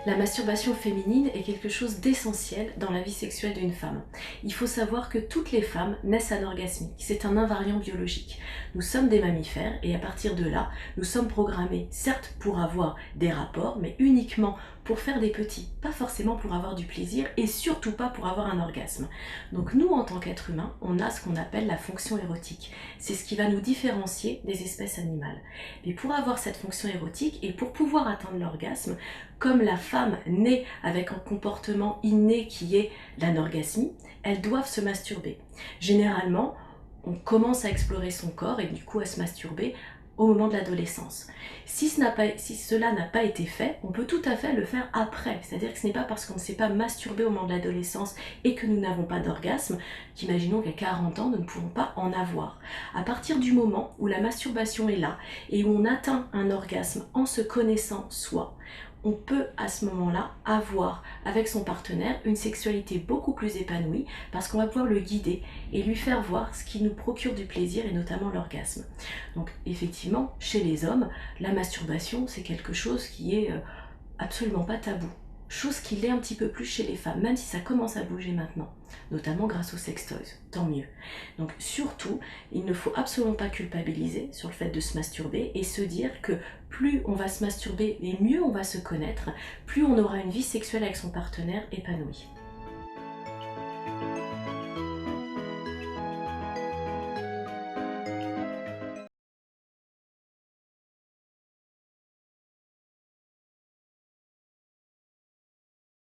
La masturbation féminine est quelque chose d'essentiel dans la vie sexuelle d'une femme. Il faut savoir que toutes les femmes naissent anorgasmiques, c'est un invariant biologique. Nous sommes des mammifères et à partir de là, nous sommes programmés, certes pour avoir des rapports, mais uniquement pour faire des petits, pas forcément pour avoir du plaisir et surtout pas pour avoir un orgasme. Donc nous, en tant qu'êtres humains, on a ce qu'on appelle la fonction érotique. C'est ce qui va nous différencier des espèces animales. Mais pour avoir cette fonction érotique et pour pouvoir atteindre l'orgasme, comme la femme naît avec un comportement inné qui est l'anorgasmie, elles doivent se masturber. Généralement, on commence à explorer son corps et du coup à se masturber au moment de l'adolescence. Si cela n'a pas été fait, on peut tout à fait le faire après. C'est-à-dire que ce n'est pas parce qu'on ne s'est pas masturbé au moment de l'adolescence et que nous n'avons pas d'orgasme qu'imaginons qu'à 40 ans, nous ne pouvons pas en avoir. À partir du moment où la masturbation est là et où on atteint un orgasme en se connaissant soi, on peut à ce moment-là avoir avec son partenaire une sexualité beaucoup plus épanouie parce qu'on va pouvoir le guider et lui faire voir ce qui nous procure du plaisir et notamment l'orgasme. Donc effectivement, chez les hommes, la masturbation c'est quelque chose qui est absolument pas tabou. Chose qui l'est un petit peu plus chez les femmes, même si ça commence à bouger maintenant, notamment grâce aux sextoys, tant mieux. Donc surtout, il ne faut absolument pas culpabiliser sur le fait de se masturber et se dire que plus on va se masturber et mieux on va se connaître, plus on aura une vie sexuelle avec son partenaire épanouie.